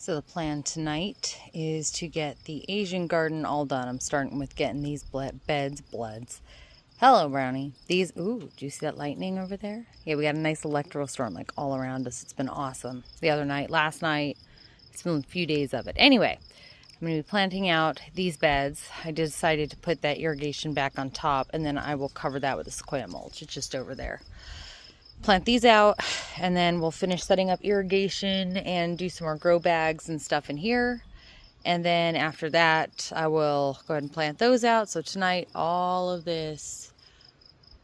So the plan tonight is to get the Asian garden all done. I'm starting with getting these bloods. Hello, Brownie. These, ooh, do you see that lightning over there? Yeah, we got a nice electrical storm like all around us. It's been awesome. The other night, last night, it's been a few days of it. Anyway, I'm going to be planting out these beds. I decided to put that irrigation back on top, and then I will cover that with a sequoia mulch. It's just over there. Plant these out, and then we'll finish setting up irrigation and do some more grow bags and stuff in here. And then after that, I will go ahead and plant those out. So tonight, all of this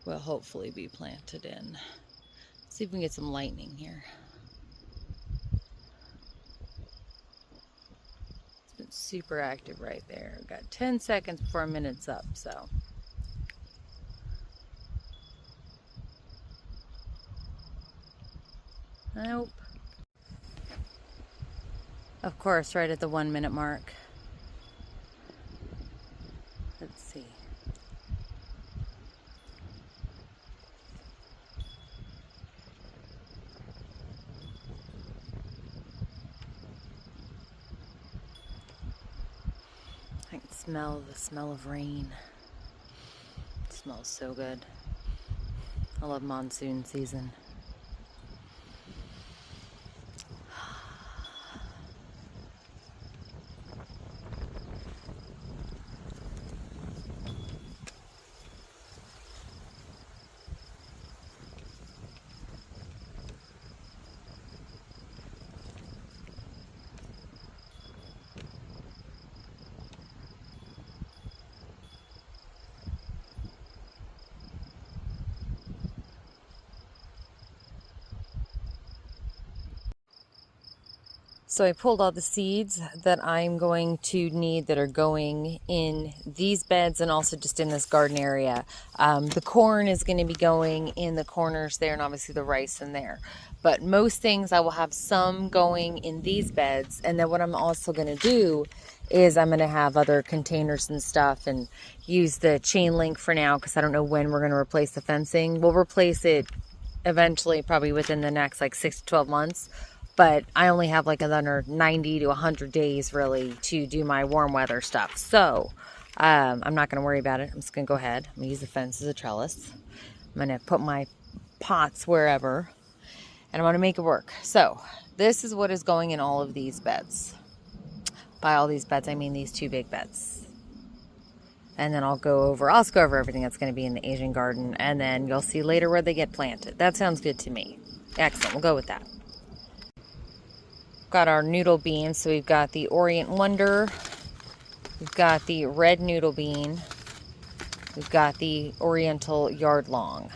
will hopefully be planted in. Let's see if we can get some lightning here. It's been super active right there. We've got 10 seconds before a minute's up, so. Nope. Of course, right at the 1 minute mark. Let's see. I can smell the smell of rain. It smells so good. I love monsoon season. So I pulled all the seeds that I'm going to need that are going in these beds and also just in this garden area. The corn is going to be going in the corners there, and obviously the rice in there. But most things I will have some going in these beds. And then what I'm also going to do is I'm going to have other containers and stuff and use the chain link for now because I don't know when we're going to replace the fencing. We'll replace it eventually, probably within the next like 6 to 12 months. But I only have like another 90 to 100 days really to do my warm weather stuff. So I'm not going to worry about it. I'm just going to go ahead. I'm going to use the fence as a trellis. I'm going to put my pots wherever and I'm going to make it work. So this is what is going in all of these beds. By all these beds, I mean these 2 big beds. And then I'll go over everything that's going to be in the Asian garden. And then you'll see later where they get planted. That sounds good to me. Excellent. We'll go with that. Got our noodle bean. So we've got the Orient Wonder. We've got the red noodle bean. We've got the Oriental yard long.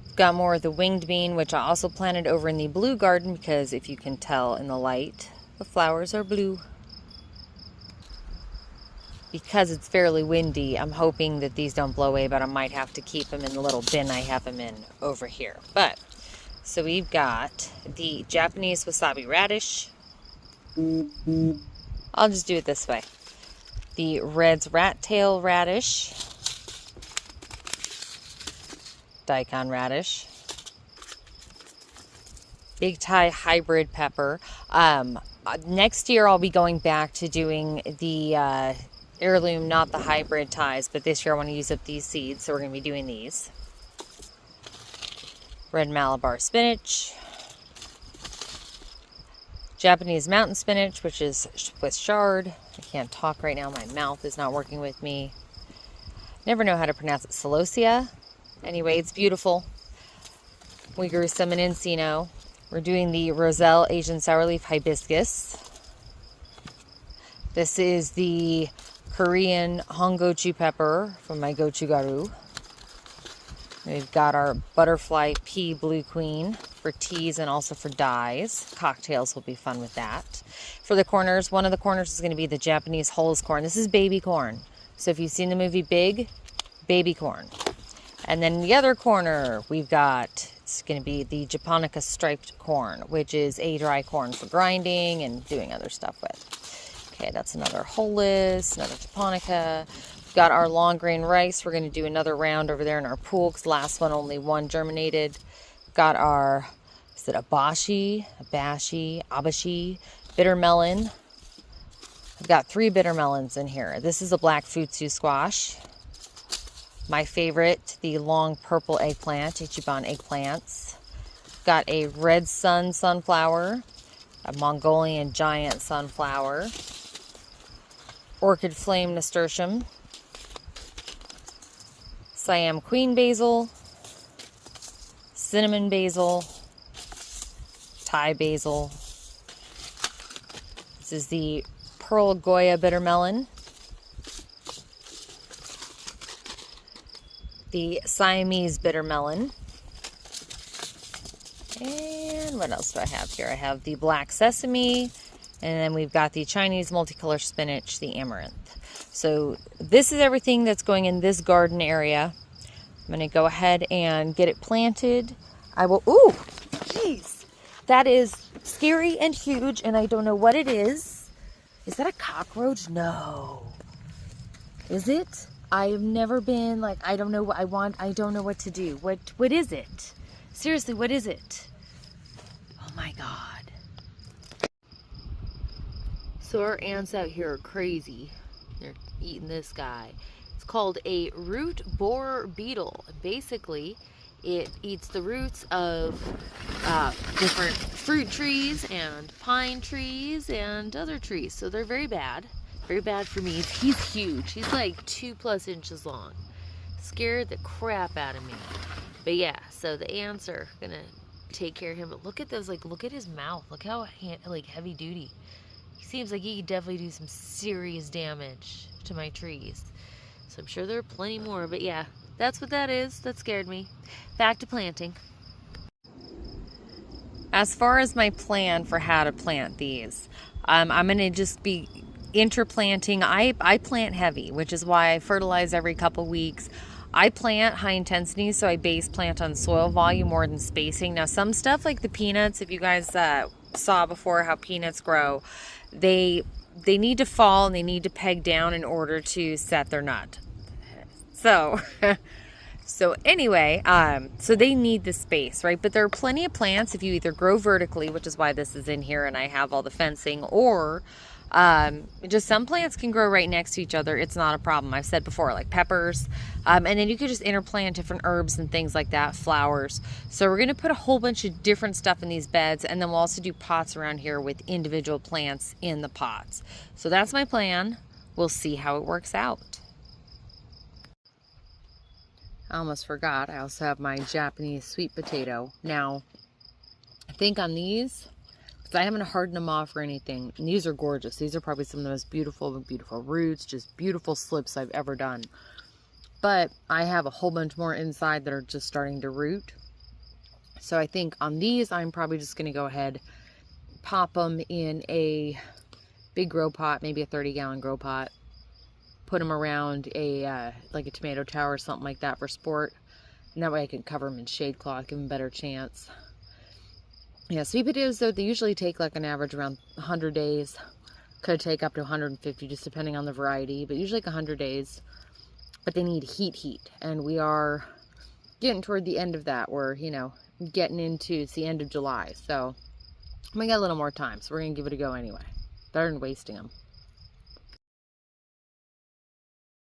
We've got more of the winged bean, which I also planted over in the blue garden because if you can tell in the light, the flowers are blue. Because it's fairly windy, I'm hoping that these don't blow away, but I might have to keep them in the little bin I have them in over here. But so we've got the Japanese wasabi radish. I'll just do it this way. The Red's rat tail radish. Daikon radish. Big Thai hybrid pepper. Next year I'll be going back to doing the heirloom, not the hybrid Thais, but this year I want to use up these seeds, so we're going to be doing these. Red Malabar spinach, Japanese mountain spinach, which is with chard. I can't talk right now. My mouth is not working with me. Never know how to pronounce it. Celosia. Anyway, it's beautiful. We grew some in Encino. We're doing the Roselle Asian Sourleaf Hibiscus. This is the Korean Hong-Gochu pepper from my gochugaru. We've got our butterfly pea blue queen for teas and also for dyes. Cocktails will be fun with that. For the corners, one of the corners is going to be the Japanese Hulls corn. This is baby corn. So if you've seen the movie Big, baby corn. And then in the other corner, we've got, it's going to be the Japonica striped corn, which is a dry corn for grinding and doing other stuff with. Okay, that's another Hullis, another Japonica. Got our long grain rice. We're going to do another round over there in our pool because last one only one germinated. Got our Is it Abashi, Abashi, bitter melon? I've got 3 bitter melons in here. This is a black futsu squash. My favorite, the long purple eggplant, Ichiban eggplants. Got a red sun sunflower, a Mongolian giant sunflower, orchid flame nasturtium, Siam queen basil, cinnamon basil, Thai basil. This is the pearl Goya bitter melon, the Siamese bitter melon, and what else do I have here? I have the black sesame, and then we've got the Chinese multicolor spinach, the amaranth. So this is everything that's going in this garden area. I'm going to go ahead and get it planted. I will, ooh, jeez, that is scary and huge, and I don't know what it is. Is that a cockroach? No. Is it? I've never been, like, I don't know what I want. I don't know what to do. What is it? Seriously, what is it? Oh my God. So our ants out here are crazy. They're eating this guy. It's called a root borer beetle. Basically, it eats the roots of different fruit trees and pine trees and other trees. So they're very bad. Very bad for me. He's huge. He's like 2+ inches long. Scared the crap out of me. But yeah, so the ants are gonna take care of him. But look at those, like, look at his mouth. Look how like heavy duty. He seems like he could definitely do some serious damage to my trees. So I'm sure there are plenty more. But yeah, that's what that is. That scared me. Back to planting. As far as my plan for how to plant these, I'm gonna just be interplanting. I plant heavy, which is why I fertilize every couple weeks. I plant high intensity, so I base plant on soil volume more than spacing. Now some stuff like the peanuts, if you guys saw before how peanuts grow, they need to fall and they need to peg down in order to set their nut. So anyway, so they need the space, right? But there are plenty of plants if you either grow vertically, which is why this is in here and I have all the fencing, or just some plants can grow right next to each other. It's not a problem. I've said before, like peppers, and then you could just interplant different herbs and things like that, flowers. So we're going to put a whole bunch of different stuff in these beds, and then we'll also do pots around here with individual plants in the pots. So that's my plan. We'll see how it works out. I almost forgot, I also have my Japanese sweet potato. Now, I think on these, because I haven't hardened them off or anything, and these are gorgeous. These are probably some of the most beautiful roots, just beautiful slips I've ever done. But I have a whole bunch more inside that are just starting to root. So I think on these, I'm probably just going to go ahead, pop them in a big grow pot, maybe a 30-gallon grow pot. Put them around like a tomato tower or something like that for sport. And that way I can cover them in shade cloth, give them a better chance. Yeah, sweet potatoes, though, they usually take like an average around 100 days. Could take up to 150, just depending on the variety, but usually like 100 days. But they need heat. And we are getting toward the end of that. We're, getting into, it's the end of July. So we got a little more time, so we're going to give it a go anyway. Better than wasting them.